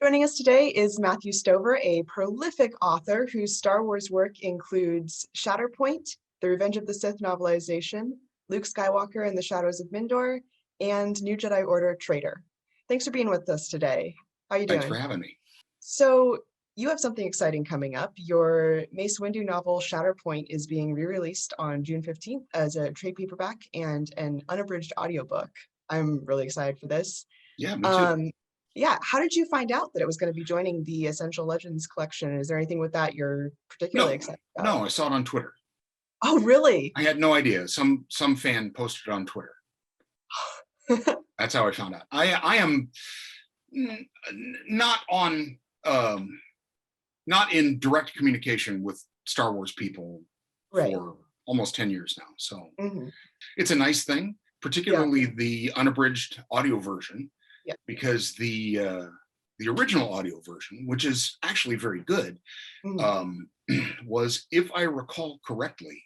Joining us today is Matthew Stover, a prolific author whose Star Wars work includes Shatterpoint, The Revenge of the Sith novelization, Luke Skywalker and the Shadows of Mindor, and New Jedi Order Traitor. Thanks for being with us today. How are you doing? Thanks for having me. So you have something exciting coming up. Your Mace Windu novel Shatterpoint is being re-released on June 15th as a trade paperback and an unabridged audiobook. I'm really excited for this. Yeah, me too. Yeah, how did you find out that it was going to be joining the Essential Legends collection? Is there anything with that you're particularly excited about? No, I saw it on Twitter. Oh, really? I had no idea. Some fan posted it on Twitter. That's how I found out. I am not on not in direct communication with Star Wars people for almost 10 years now. So it's a nice thing, particularly the unabridged audio version. Yeah. Because the original audio version, which is actually very good, was, if I recall correctly,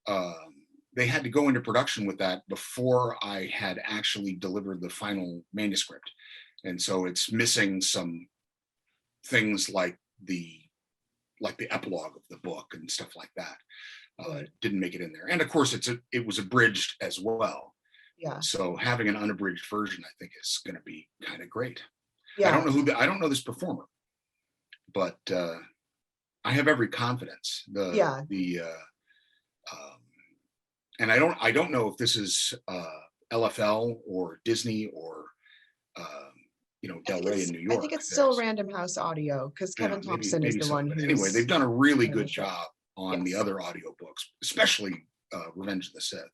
they had to go into production with that before I had actually delivered the final manuscript, and so it's missing some things like the epilogue of the book and stuff like that. Didn't make it in there, and of course it was abridged as well. Yeah. So having an unabridged version, I think, is going to be kind of great. Yeah. I don't know this performer, but I have every confidence. And I don't know if this is LFL or Disney or Del Rey in New York. I think it's still Random House Audio because Kevin Thompson is the one who's. Anyway, they've done a really good job on the other audiobooks, especially Revenge of the Sith.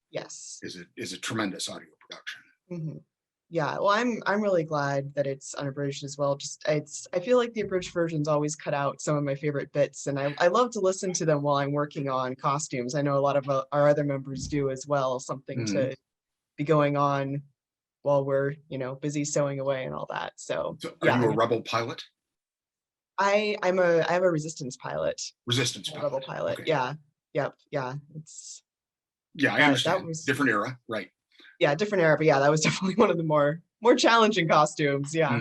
Yes, is a tremendous audio production. Yeah, well, I'm really glad that it's unabridged as well. I feel like the abridged versions always cut out some of my favorite bits, and I love to listen to them while I'm working on costumes. I know a lot of our other members do as well. Something to be going on while we're busy sewing away and all that. So are you a Rebel pilot? I have a Resistance pilot. Resistance pilot. Rebel pilot. Okay. Yeah. Yep. Yeah. It's. Yeah, I understand. That was different era, right? Yeah, different era, but yeah, that was definitely one of the more challenging costumes. Yeah.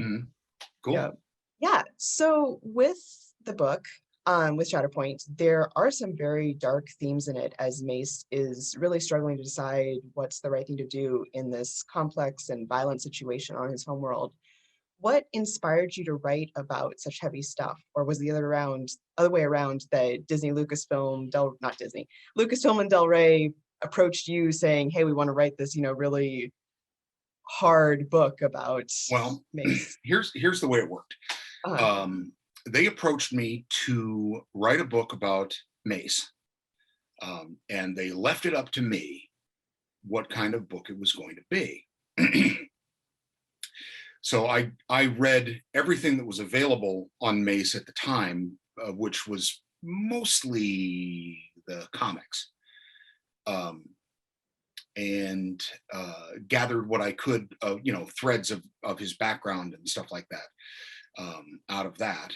Cool. Yeah. So with the book, with Shatterpoint, there are some very dark themes in it, as Mace is really struggling to decide what's the right thing to do in this complex and violent situation on his homeworld. What inspired you to write about such heavy stuff, or was the other way around that Lucasfilm and Del Rey approached you saying, hey, we want to write this really hard book about Mace? Here's the way it worked. They approached me to write a book about Mace, and they left it up to me what kind of book it was going to be. So I read everything that was available on Mace at the time, which was mostly the comics. And gathered what I could, threads of his background and stuff like that out of that,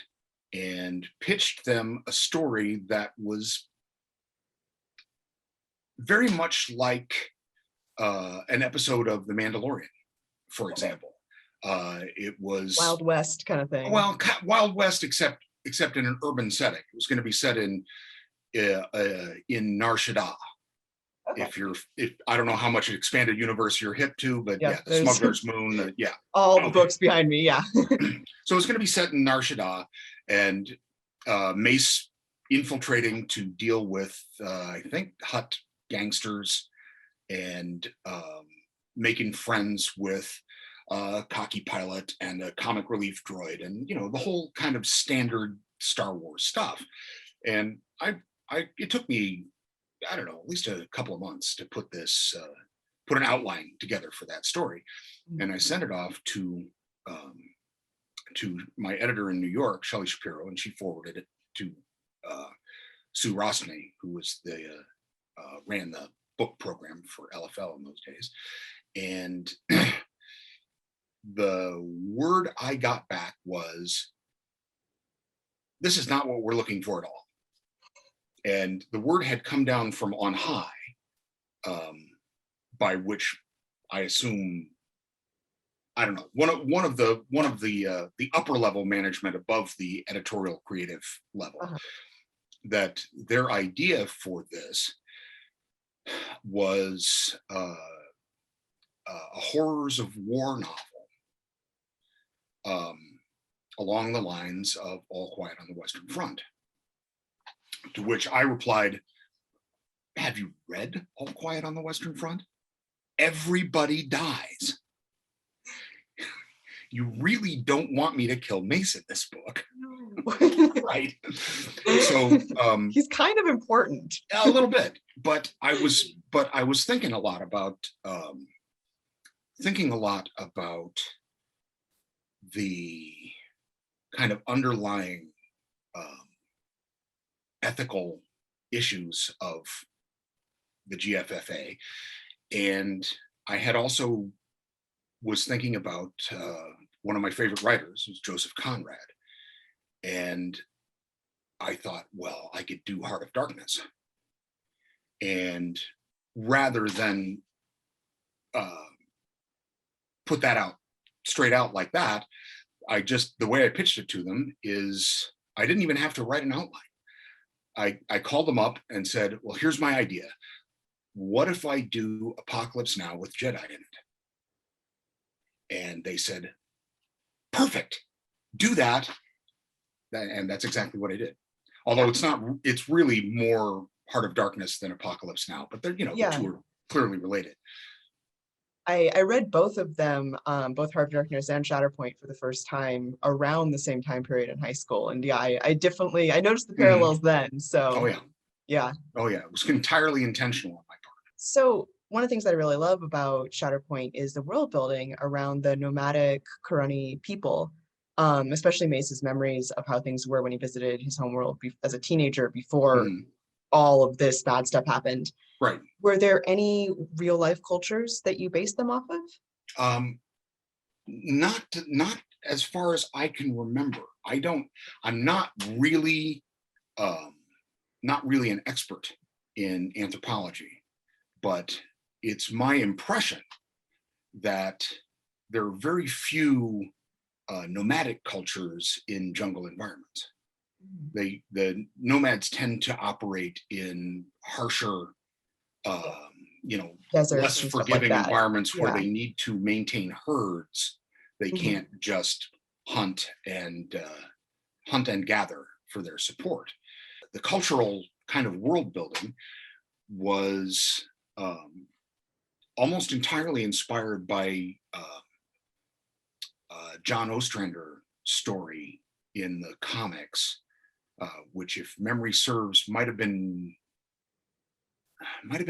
and pitched them a story that was very much like an episode of The Mandalorian, for example. It was Wild West kind of thing. Well, Wild West, except in an urban setting. It was going to be set in Nar Shaddaa. Okay. If I don't know how much expanded universe you're hip to, but the Smuggler's Moon, all the books behind me, So it's going to be set in Nar Shaddaa, and Mace infiltrating to deal with I think Hutt gangsters, and making friends with a cocky pilot and a comic relief droid, and the whole kind of standard Star Wars stuff. And it took me, I don't know, at least a couple of months to put an outline together for that story. And I sent it off to my editor in New York, Shelley Shapiro, and she forwarded it to Sue Rosney, who was ran the book program for LFL in those days. And the word I got back was, this is not what we're looking for at all. And the word had come down from on high, by which I assume I don't know, one of the upper level management above the editorial creative level, Uh-huh. that their idea for this was a horrors of war novel, um, along the lines of All Quiet on the Western Front. To which I replied, "Have you read All Quiet on the Western Front? Everybody dies. You really don't want me to kill Mace in this book." No. Right. So He's kind of important. a little bit, but I was thinking a lot about the kind of underlying ethical issues of the GFFA, and I had also was thinking about one of my favorite writers, was Joseph Conrad, and I thought, well, I could do Heart of Darkness, and rather than put that out straight out like that, the way I pitched it to them is I didn't even have to write an outline. I called them up and said, well, here's my idea. What if I do Apocalypse Now with Jedi in it? And they said, perfect, do that. And that's exactly what I did. Although it's really more Heart of Darkness than Apocalypse Now, but they're, the two are clearly related. I read both of them, both Heart of Darkness and Shatterpoint, for the first time around the same time period in high school. And yeah, I noticed the parallels then. So oh yeah. Yeah. Oh yeah, it was entirely intentional on my part. So one of the things that I really love about Shatterpoint is the world building around the nomadic Kurani people, especially Mace's memories of how things were when he visited his homeworld as a teenager before all of this bad stuff happened. Right. Were there any real life cultures that you based them off of? Not as far as I can remember. I'm not really an expert in anthropology, but it's my impression that there are very few nomadic cultures in jungle environments. The nomads tend to operate in harsher, Deserts less forgiving environments where they need to maintain herds. They can't just hunt and gather for their support. The cultural kind of world building was almost entirely inspired by John Ostrander story in the comics, which, if memory serves, might have been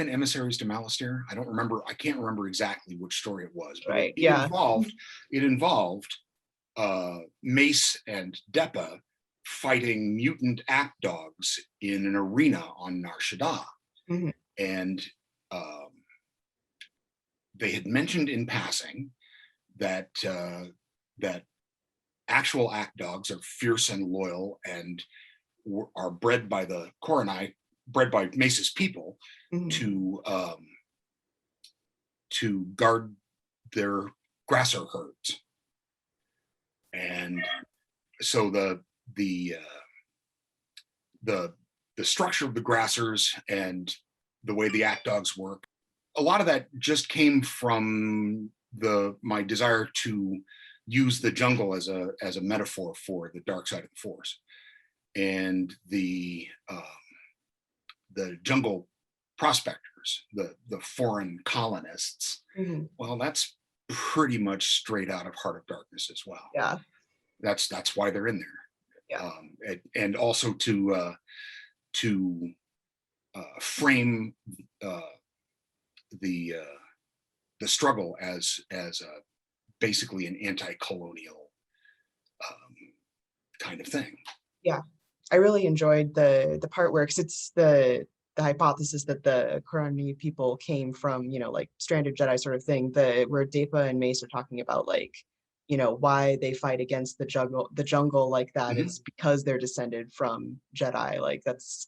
Emissaries to Malastare. I don't remember. I can't remember exactly which story it was, but right. It involved Mace and Depa fighting mutant act dogs in an arena on Nar Shaddaa. And they had mentioned in passing that that actual act dogs are fierce and loyal and are bred by the Korani, bred by Mace's people to guard their grasser herds. And so the structure of the grassers and the way the act dogs work, a lot of that just came from my desire to use the jungle as a metaphor for the dark side of the Force. And the jungle prospectors, the foreign colonists, well, that's pretty much straight out of Heart of Darkness as well. Yeah, that's why they're in there. Yeah. And also to frame the struggle as basically an anti-colonial kind of thing. Yeah, I really enjoyed the part where, because it's the hypothesis that the Kurani people came from, like stranded Jedi sort of thing, where Depa and Mace are talking about, like, why they fight against the jungle like that is because they're descended from Jedi. Like, that's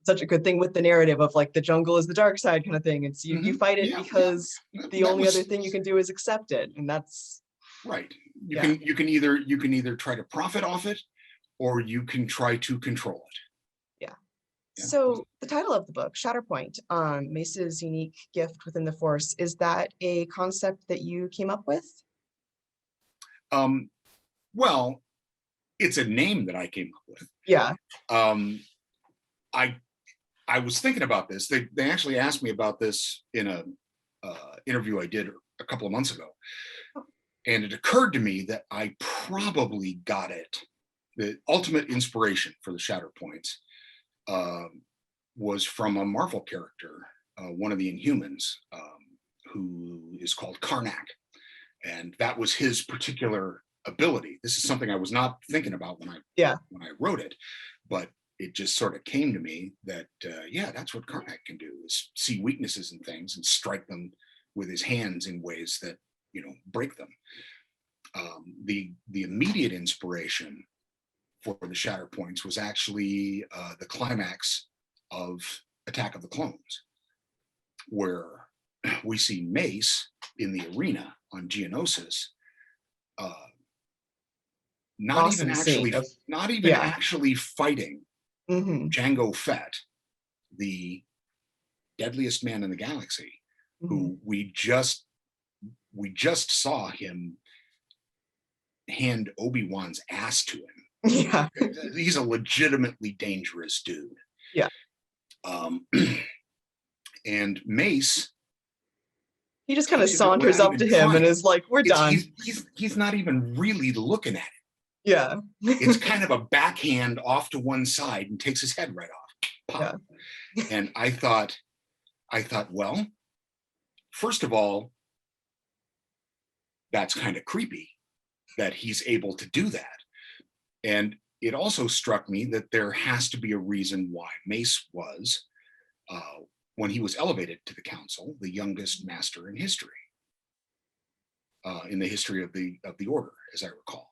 such a good thing with the narrative of, like, the jungle is the dark side kind of thing. It's you fight it because the only other thing you can do is accept it, and that's Right. Yeah. You can either try to profit off it, or you can try to control it. Yeah. Yeah. So the title of the book, Shatterpoint, Mace's unique gift within the Force, is that a concept that you came up with? Well, it's a name that I came up with. Yeah. Um, I I was thinking about this. They actually asked me about this in a interview I did a couple of months ago, and it occurred to me that I probably got it. The ultimate inspiration for the Shatter Points was from a Marvel character, one of the Inhumans, who is called Karnak, and that was his particular ability. This is something I was not thinking about when Yeah. I wrote it, but it just sort of came to me that yeah, that's what Karnak can do, is see weaknesses in things and strike them with his hands in ways that, you know, break them. The immediate inspiration for the Shatter Points was actually the climax of Attack of the Clones, where we see Mace in the arena on Geonosis, uh, Awesome scene of, not even yeah. actually fighting Hmm. Jango Fett, the deadliest man in the galaxy, Hmm. who we just saw him hand Obi-Wan's ass to him. Yeah. He's a legitimately dangerous dude. Yeah. Um, and Mace, He just kind of we're saunters not up even to him and trying. is like, we're It's done. he's not even really looking at it. Yeah. It's kind of a backhand off to one side and takes his head right off. Pop. Yeah. And I thought, well, first of all, that's kind of creepy that he's able to do that. And it also struck me that there has to be a reason why Mace was, when he was elevated to the council, the youngest master in history, in the history of the order, as I recall.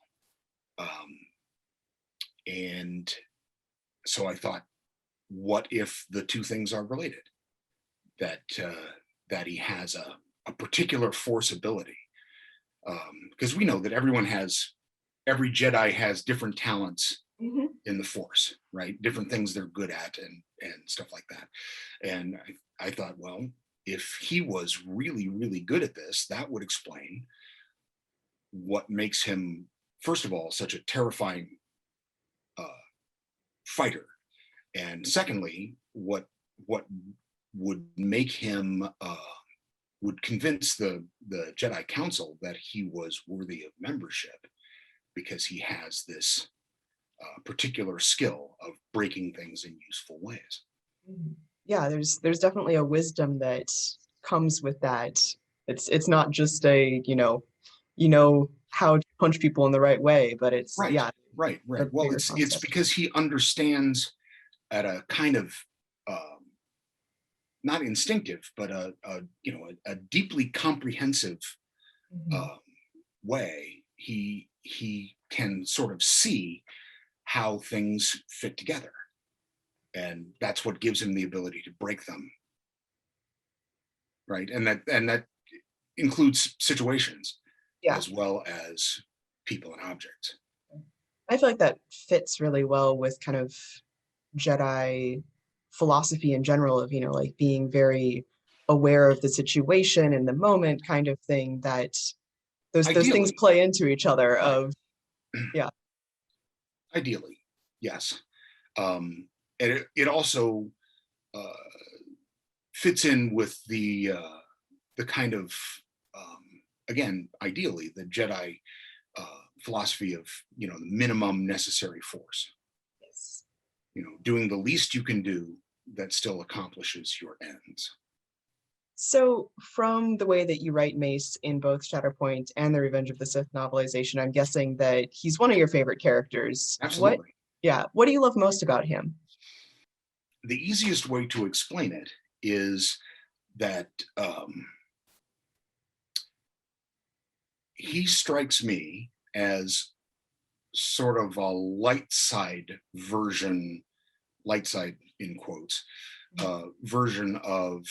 And so I thought, what if the two things are related? That that he has a particular force ability, because we know that every Jedi has different talents Hmm. in the Force, right? Different things they're good at and stuff like that. And I thought, well, if he was really really good at this, that would explain what makes him, first of all, such a terrifying uh, fighter, and secondly, what would make him would convince the Jedi Council that he was worthy of membership, because he has this particular skill of breaking things in useful ways. Yeah, there's definitely a wisdom that comes with that. It's not just a, you know how to punch people in the right way, but it's, Right, yeah, right. a Well, bigger it's concept. because he understands at a kind of not instinctive, but a deeply comprehensive Mhm. um, way. He can sort of see how things fit together, and that's what gives him the ability to break them, right? And that includes situations Yeah, as well as people and objects. I feel like that fits really well with kind of Jedi philosophy in general of, like being very aware of the situation and the moment kind of thing, that those things Ideally, play into each other right. of, yeah. Ideally, yes. And it also uh, fits in with the kind of again, ideally, the Jedi philosophy of, the minimum necessary force. Yes. Doing the least you can do that still accomplishes your ends. So, from the way that you write Mace in both Shatterpoint and the Revenge of the Sith novelization, I'm guessing that he's one of your favorite characters. Absolutely. What do you love most about him? The easiest way to explain it is that he strikes me as sort of a light side version, light side in quotes, version of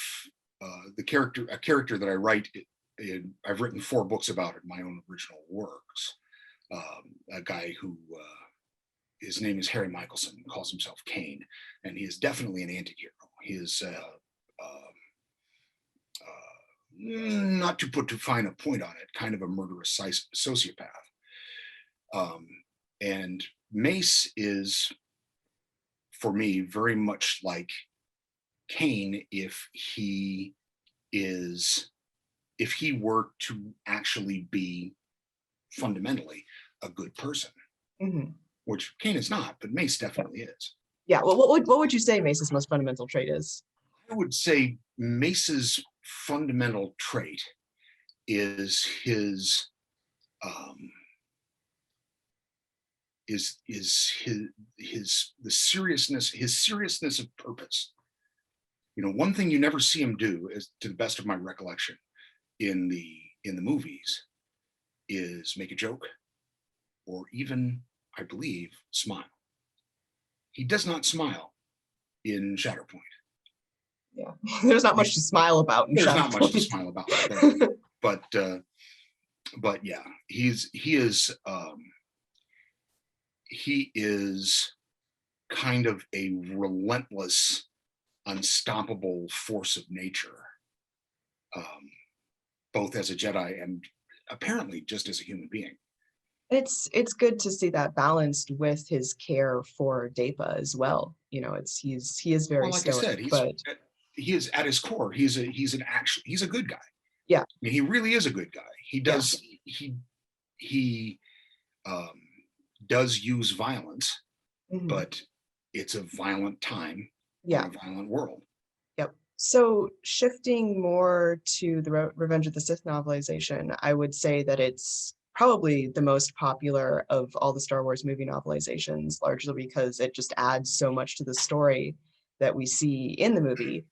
a character that I write I've written 4 books about it, my own original works. A guy who his name is Harry Michelson, calls himself Kane, and he is definitely an anti-hero. He is not to put too fine a point on it, kind of a murderous sociopath. And Mace is, for me, very much like Kane if he were to actually be fundamentally a good person, Mhm. which Kane is not, but Mace definitely is. Yeah. Well, what would you say Mace's most fundamental trait is? I would say Mace's fundamental trait is um, the seriousness, his seriousness of purpose. You know, one thing you never see him do, is, to the best of my recollection, in the movies, is make a joke, or even, I believe, smile. He does not smile in Shatterpoint. Yeah. There's not much to smile about in There's not much to Shatterpoint. smile about, but yeah, he is kind of a relentless, unstoppable force of nature, both as a Jedi and apparently just as a human being. It's good to see that balanced with his care for Depa as well. You know, he is very Well, like I stoic, said, but he is at his core. He's a good guy. yeah. I mean, he really is a good guy. He Yeah. does he does use violence, Mhm. but it's a violent time Yeah. in a violent world. Yep. So shifting more to the Revenge of the Sith novelization, I would say that it's probably the most popular of all the Star Wars movie novelizations, largely because it just adds so much to the story that we see in the movie.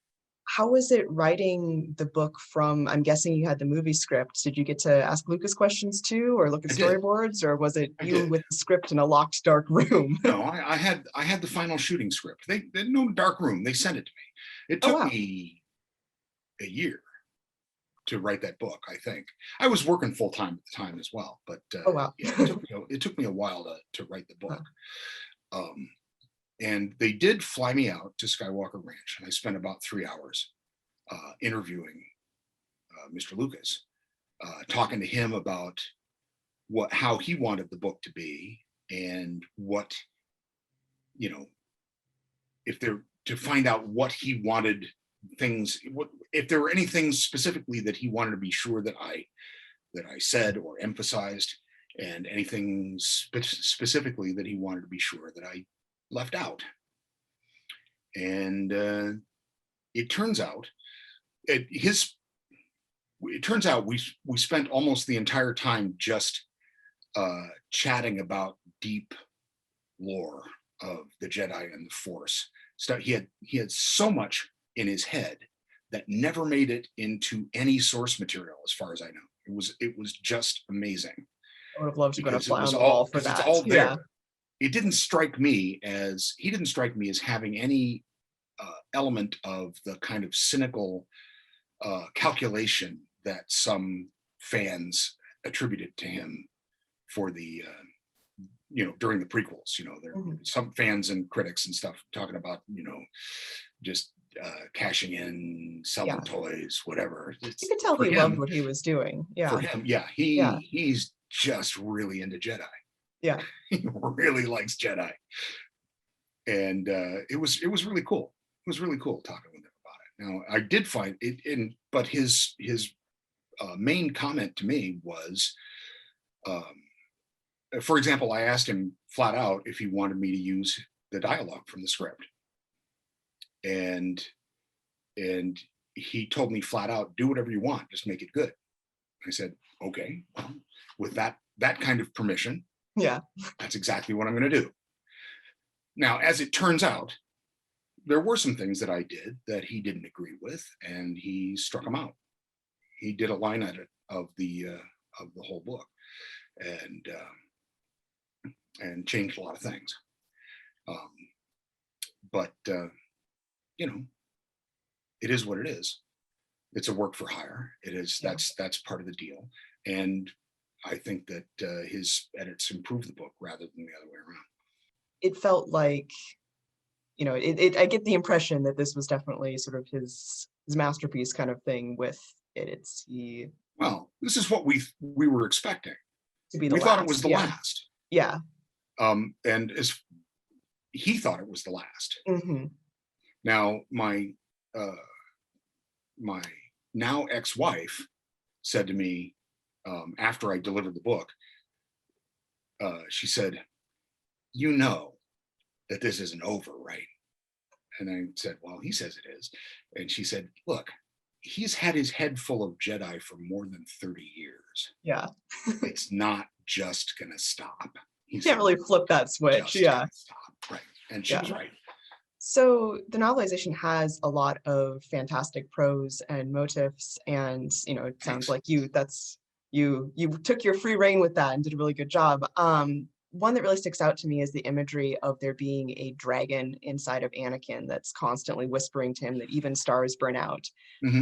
How was it writing the book from, I'm guessing you had the movie script. Did you get to ask Lucas questions too, or look at I did. storyboards, or was it I you did. with the script in a locked, dark room? No, I had the final shooting script. They no dark room. They sent it to me. It Oh, took wow. me a year to write that book. I think I was working full time at the time as well, but Oh, wow. yeah, it took me a while to write the book. Huh. And they did fly me out to Skywalker Ranch, and I spent about 3 hours interviewing Mr. Lucas, talking to him about how he wanted the book to be, and what, you know, if there to find out what he wanted things, if there were any things specifically that he wanted to be sure that I said or emphasized, and anything specifically that he wanted to be sure that I left out. And it turns out we spent almost the entire time just chatting about deep lore of the Jedi and the Force. So he had so much in his head that never made it into any source material, as far as I know. It was just amazing. I would have loved to put a Because it fly was on the wall for because it's that. all there. Yeah. It didn't strike me as he didn't strike me as having any element of the kind of cynical calculation that some fans attributed to him for the during the prequels. There some fans and critics and stuff talking about just cashing in, selling toys, whatever. You could tell for he loved him. what he was doing. Yeah. For him, yeah, Yeah. he's just really into Jedi. Yeah. He really likes Jedi, and it was really cool. It was really cool talking with him about it. Now, I did find it, but his main comment to me was, for example, I asked him flat out if he wanted me to use the dialogue from the script, and he told me flat out, do whatever you want, just make it good. I said, okay, well, with that kind of permission, Yeah. that's exactly what I'm going to do. Now, as it turns out, there were some things that I did that he didn't agree with, and he struck them out. He did a line edit of the whole book, and changed a lot of things. But it is what it is. it's a work for hire. It is, Yeah. that's part of the deal. And I think that his edits improve the book rather than the other way around. It felt like, I get the impression that this was definitely sort of his masterpiece kind of thing with it. It's he Well, this is what we were expecting. to be the We thought it was last. the Yeah. last. Yeah. And as he thought it was the last. Hmm. Now, uh, my now ex-wife said to me after I delivered the book, she said, "You know that this isn't over, right?" And I said, "Well, he says it is." And she said, "Look, he's had his head full of Jedi for more than 30 years. Yeah. It's not just gonna stop. You He's can't really flip that switch. just Yeah. gonna stop." Right. And she Yeah. was right. So the novelization has a lot of fantastic prose and motifs, and it sounds Thanks. like you took your free reign with that and did a really good job. One that really sticks out to me is the imagery of there being a dragon inside of Anakin that's constantly whispering to him that even stars burn out. Mhm.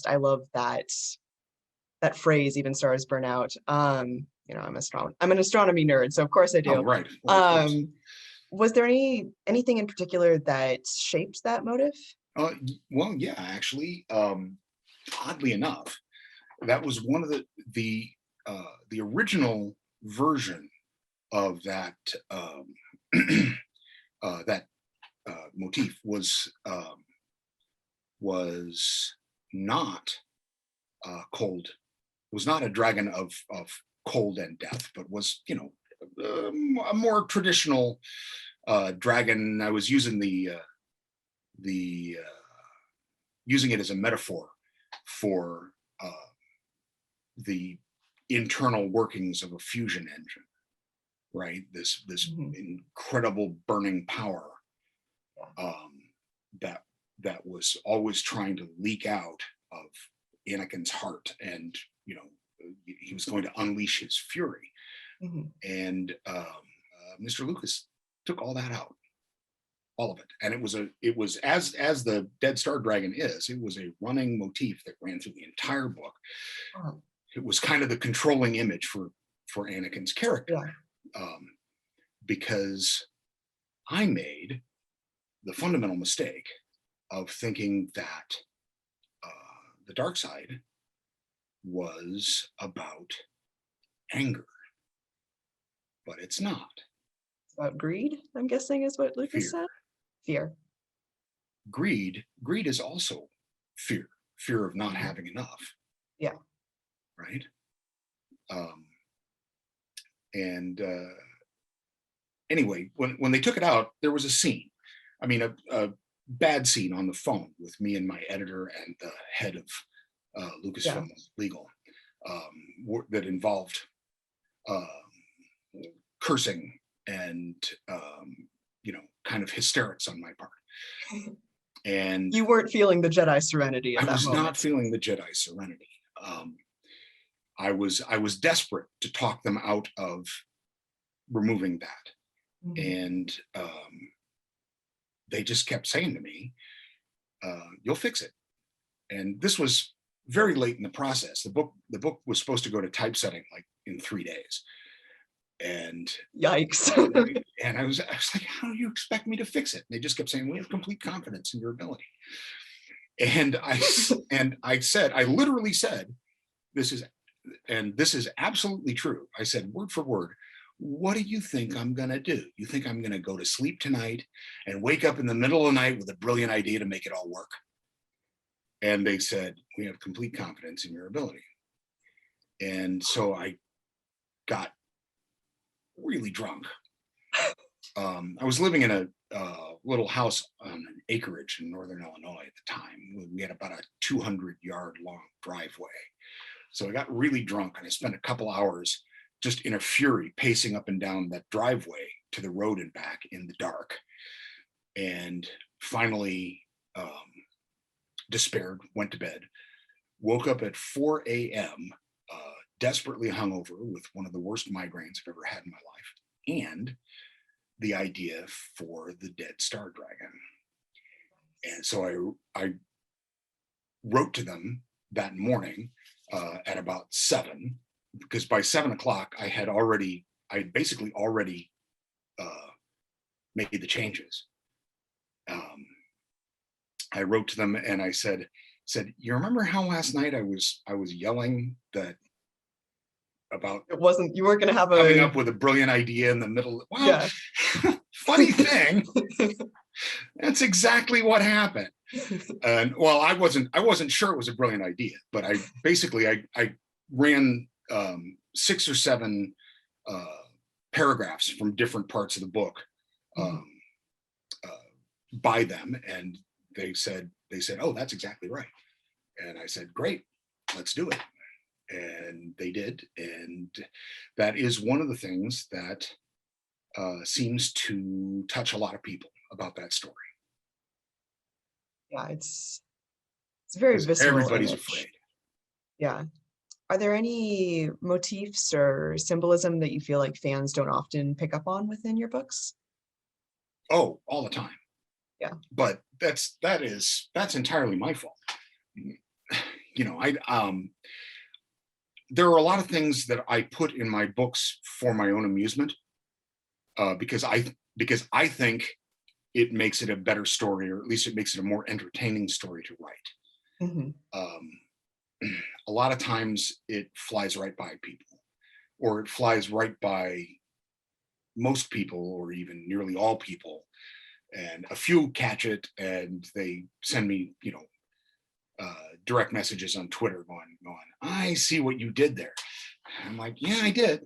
I love that phrase, even stars burn out. I'm an astronomy nerd, so of course I Oh, do. right. Well, of course. Was there anything in particular that shaped that motive? Well, yeah, actually, oddly enough, that was one of the original version of that motif was not cold, was not a dragon of cold and death, but was a more traditional dragon. I was the using it as a metaphor for the internal workings of a fusion engine, right? This Mhm. incredible burning power um, that that was always trying to leak out of Anakin's heart, and he was going to unleash his fury. Mhm. And Mr. Lucas took all that out, all of it, and it was as the Dead Star Dragon is. It was a running motif that ran through the entire book. Oh, It was kind of the controlling image for Anakin's character, yeah. um, because I made the fundamental mistake of thinking that the dark side was about anger, but it's not. It's about greed, I'm guessing is what Lucas Fear. said. Fear. Greed is also fear of not Mhm. having enough, Yeah. right? Um, and Anyway, when they took it out, there was a scene. I mean, a bad scene on the phone with me and my editor and the head of Yeah. Lucasfilm Legal that involved um, cursing and kind of hysterics on my part. And You weren't feeling the Jedi serenity I at that was not moment. feeling the Jedi serenity. I was desperate to talk them out of removing that, Mhm. and they just kept saying to me, "You'll fix it." And this was very late in the process. The book was supposed to go to typesetting like in 3 days, and Yikes. I was like, "How do you expect me to fix it?" And they just kept saying, "We have complete confidence in your ability." And I literally said, "This is this is absolutely true." I said word for word, "What do you think I'm going to do? You think I'm going to go to sleep tonight and wake up in the middle of the night with a brilliant idea to make it all work?" And they said, "We have complete confidence in your ability." And so I got really drunk. I was living in a little house on an acreage in northern Illinois at the time. We had about a 200-yard long driveway. So I got really drunk and I spent a couple hours just in a fury pacing up and down that driveway to the road and back in the dark. And finally despaired, went to bed, woke up at 4 a.m., desperately hungover with one of the worst migraines I've ever had in my life, and the idea for the Dead Star Dragon. And so I wrote to them that morning at about 7, because by 7 o'clock I had basically already made the changes. I wrote to them and I said, you remember how last night I was yelling that about It wasn't, you weren't going to have coming a, up with a brilliant idea in the middle? Well, yeah. funny thing, that's exactly what happened. And well, I wasn't sure it was a brilliant idea, but I ran 6 or 7 paragraphs from different parts of the book by them, and they said, oh, that's exactly right. And I said, great, let's do it. And they did. And that is one of the things that seems to touch a lot of people about that story. Yeah, it's a very visceral everybody's image. afraid. Yeah. Are there any motifs or symbolism that you feel like fans don't often pick up on within your books? Oh, all the time. Yeah. But that's entirely my fault. You know, there are a lot of things that I put in my books for my own amusement, because I think it makes it a better story, or at least it makes it a more entertaining story to write. A lot of times it flies right by people, or it flies right by most people, or even nearly all people, and a few catch it and they send me, direct messages on Twitter going, I see what you did there. I'm like, yeah, I did.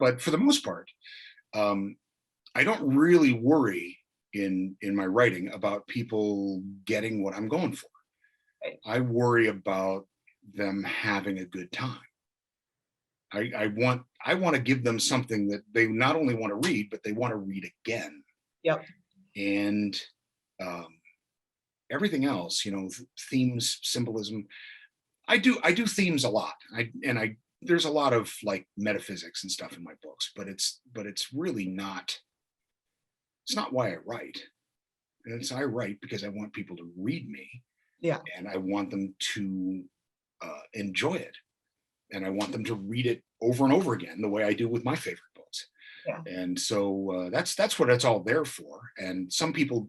But for the most part, I don't really worry in my writing about people getting what I'm going for. Right. I worry about them having a good time. I want to give them something that they not only want to read, but they want to read again. Yep. And everything else, themes, symbolism. I do themes a lot. There's a lot of like metaphysics and stuff in my books, but it's really not. It's not why I write. I write because I want people to read me. Yeah. And I want them to enjoy it, and I want them to read it over and over again, the way I do with my favorite books. Yeah. And so that's what it's all there for. And some people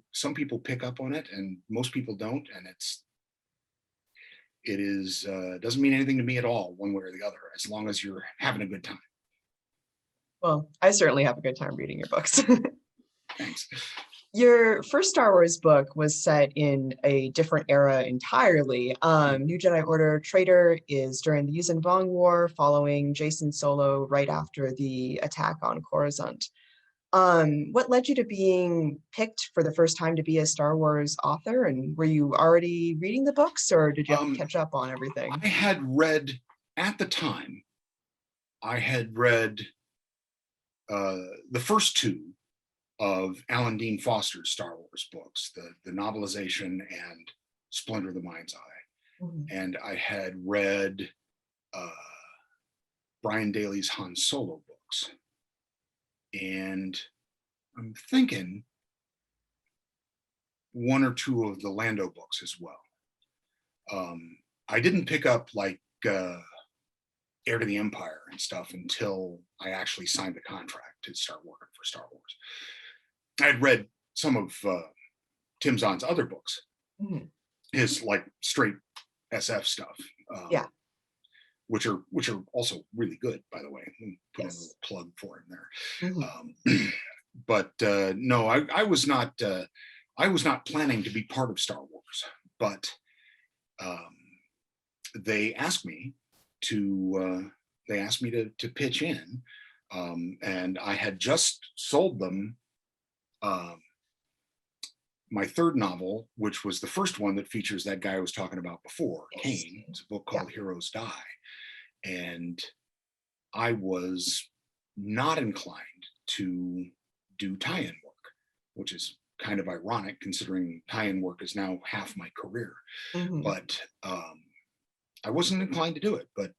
pick up on it, and most people don't. And it is doesn't mean anything to me at all, one way or the other, as long as you're having a good time. Well, I certainly have a good time reading your books. Thanks. Your first Star Wars book was set in a different era entirely. New Jedi Order Traitor is during the Yuuzhan Vong War, following Jacen Solo right after the attack on Coruscant. What led you to being picked for the first time to be a Star Wars author? And were you already reading the books, or did you have to catch up on everything? I had read, at the time, the first 2 of Alan Dean Foster's Star Wars books, the novelization and Splinter of the Mind's Eye. And I had read Brian Daley's Han Solo books. And I'm thinking 1 or 2 of the Lando books as well. I didn't pick up like Heir to the Empire and stuff until I actually signed the contract to start working for Star Wars. I had read some of Tim Zahn's other books, his like straight SF stuff, which are also really good, by the way. Put in a little plug for him there. But no, I was not planning to be part of Star Wars, but they asked me to pitch in, and I had just sold them my 3rd novel, which was the first one that features that guy I was talking about before, Kane. It's a book called Heroes Die. And I was not inclined to do tie-in work, which is kind of ironic considering tie-in work is now half my career. But I wasn't inclined to do it. But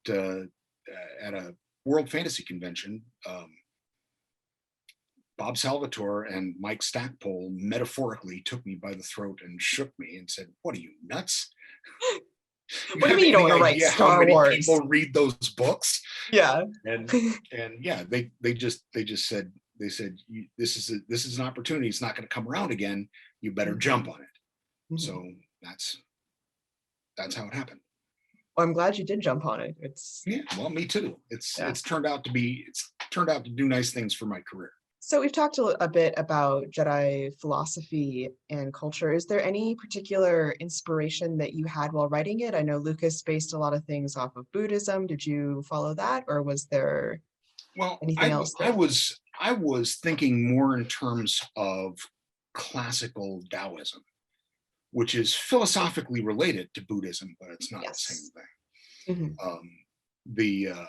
at a World Fantasy Convention, Bob Salvatore and Mike Stackpole metaphorically took me by the throat and shook me and said, "What are you, nuts? You What do you have mean you don't any want to write idea how Star many Wars? people read those books?" Yeah. And yeah, they just said, this is an opportunity. It's not going to come around again. You better jump on it. Mhm. So that's how it happened. Well, I'm glad you did jump on it. It's Yeah, well, me too. Yeah. It's turned out to do nice things for my career. So we've talked a bit about Jedi philosophy and culture. Is there any particular inspiration that you had while writing it? I know Lucas based a lot of things off of Buddhism. Did you follow that, or was there Well, anything else I was thinking more in terms of classical Taoism, which is philosophically related to Buddhism, but it's not the same Yes. thing. Mhm.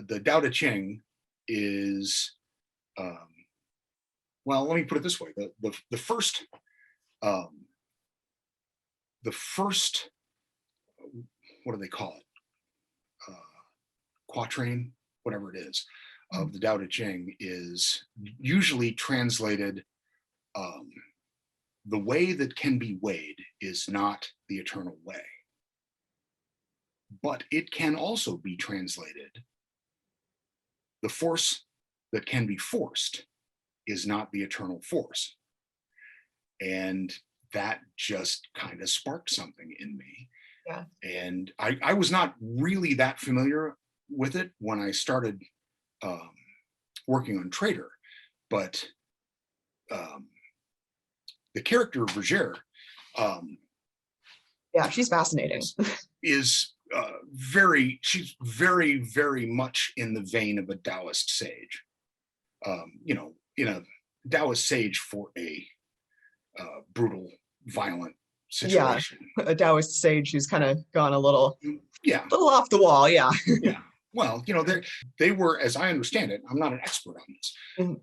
The Tao Te Ching is, well, let me put it this way: the first um, the first, what do they call it, quatrain, whatever it is, of the Tao Te Ching is usually translated, the way that can be weighed is not the eternal way. But it can also be translated, the force that can be forced is not the eternal force. And that just kind of sparked something in me. Yeah. And I was not really that familiar with it when I started working on Trader, but the character of Vergere, Yeah, she's fascinating. is she's very, very much in the vein of a Taoist sage. In a Taoist sage for a brutal, violent situation. Yeah, a Taoist sage who's kind of gone a little off the wall. Yeah. Yeah. Well, they were, as I understand it, I'm not an expert on this. Mhm.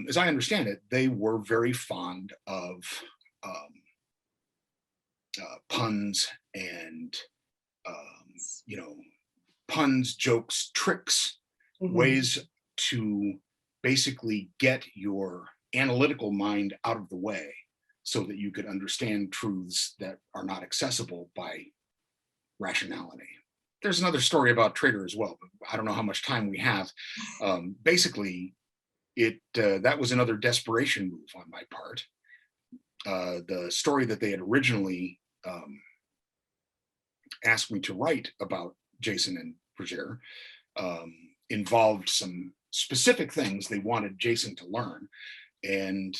As I understand it, they were very fond of puns and puns, jokes, tricks, ways to basically get your analytical mind out of the way so that you could understand truths that are not accessible by rationality. There's another story about Trader as well, but I don't know how much time we have. Basically, that was another desperation move on my part. The story that they had originally asked me to write about Jason and Vergere involved some specific things they wanted Jason to learn. And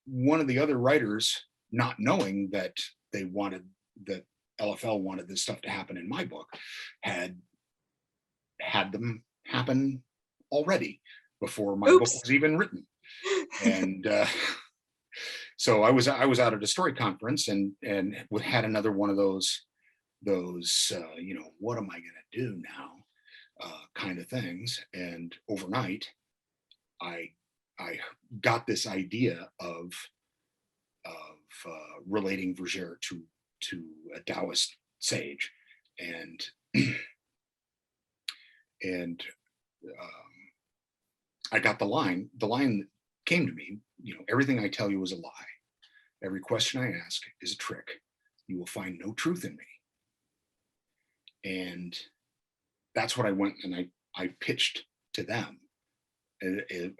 one of the other writers, not knowing that LFL wanted this stuff to happen in my book, had them happen already before my book was even written. And so I was out at a story conference and had another one of those what am I going to do now kind of things. And overnight, I got this idea of relating Vergere to a Taoist sage, and I got the line. The line that came to me, everything I tell you is a lie. Every question I ask is a trick. You will find no truth in me. And that's what I went and I pitched to them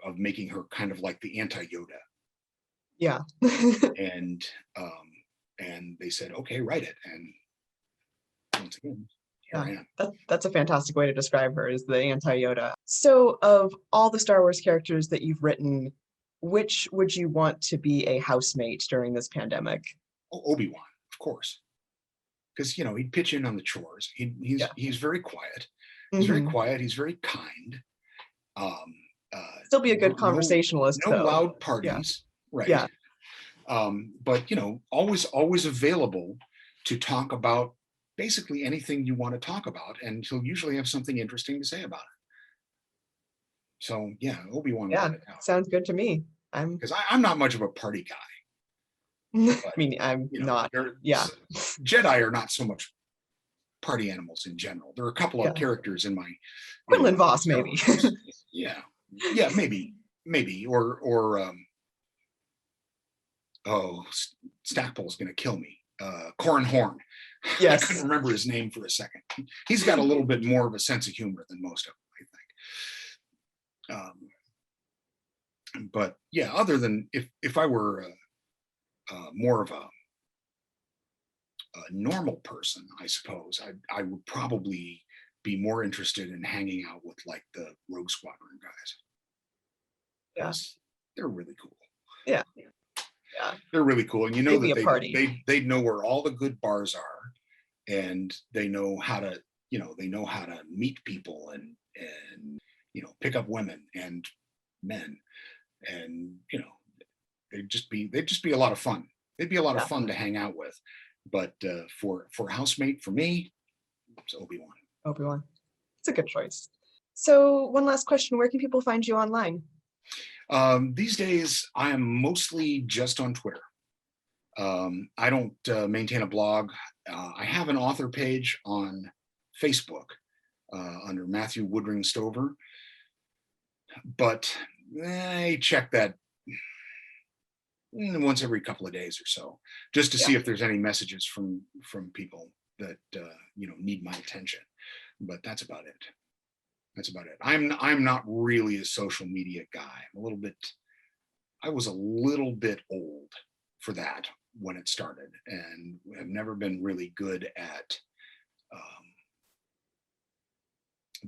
of making her kind of like the anti-Yoda. Yeah. And they said, okay, write it. And once again, here I am. That's a fantastic way to describe her, as the anti-Yoda. So of all the Star Wars characters that you've written, which would you want to be a housemate during this pandemic? Oh, Obi-Wan, of course. Because he'd pitch in on the chores. He's very quiet. He's very quiet. He's very kind. Still be a good conversationalist. No though. loud parties, right? Yeah. But always available to talk about basically anything you want to talk about, and he'll usually have something interesting to say about it. So yeah, Obi-Wan. Yeah, sounds good to me. Because I'm not much of a party guy. I mean, I'm not. Yeah. Jedi are not so much party animals in general. There are a couple of characters in my Quinlan Voss, maybe. yeah, maybe. maybe, oh, Stackpole's going to kill me. Corin Horn. I couldn't Yes. remember his name for a second. He's got a little bit more of a sense of humor than most of them, I think. But yeah, other than if I were more of a normal person, I suppose I would probably be more interested in hanging out with like the Rogue Squadron guys. Yeah. Yes, they're really cool. Yeah. Yeah. They're really cool, and you know It'd be that a party. they know where all the good bars are, and they know how to meet people and pick up women and men, and they'd just be a lot of fun. They'd be a lot of fun to hang out with. But for Housemate, for me, it's Obi-Wan. Obi-Wan. It's a good choice. So one last question, where can people find you online? These days, I am mostly just on Twitter. I don't maintain a blog. I have an author page on Facebook under Matthew Woodring Stover, but I check that once every couple of days or so, just to see if there's any messages from people that need my attention. But that's about it. That's about it. I'm not really a social media guy. I was a little bit old for that when it started, and have never been really good at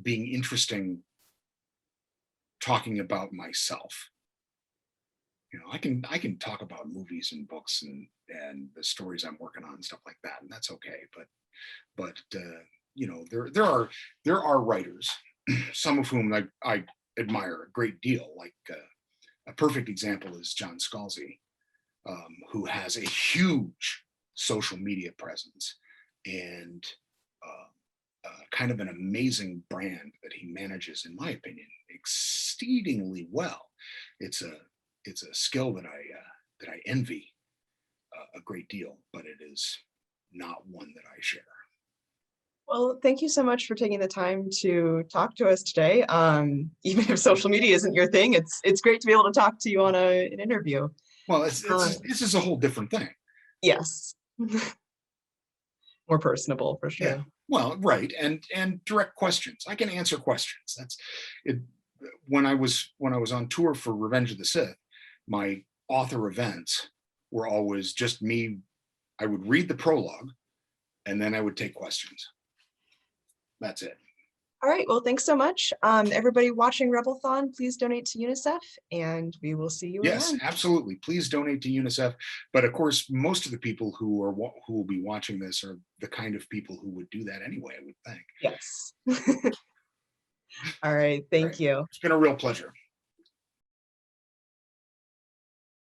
being interesting talking about myself. I can talk about movies and books and the stories I'm working on and stuff like that, and that's okay. But there are writers, some of whom I admire a great deal. Like a perfect example is John Scalzi, who has a huge social media presence and kind of an amazing brand that he manages, in my opinion, exceedingly well. It's a skill that I envy a great deal, but it is not one that I share. Well, thank you so much for taking the time to talk to us today. Even if social media isn't your thing, it's great to be able to talk to you on an interview. Well, this is a whole different thing. Yes. More personable, for sure. Yeah. Well, right, and direct questions. I can answer questions. That's it. When I was on tour for Revenge of the Sith, my author events were always just me. I would read the prologue, and then I would take questions. That's it. All right. Well, thanks so much. Everybody watching Rebelthon, please donate to UNICEF, and we will see you Yes, around. absolutely. Please donate to UNICEF. But of course, most of the people who will be watching this are the kind of people who would do that anyway, I would think. Yes. All right. Thank you. It's been a real pleasure.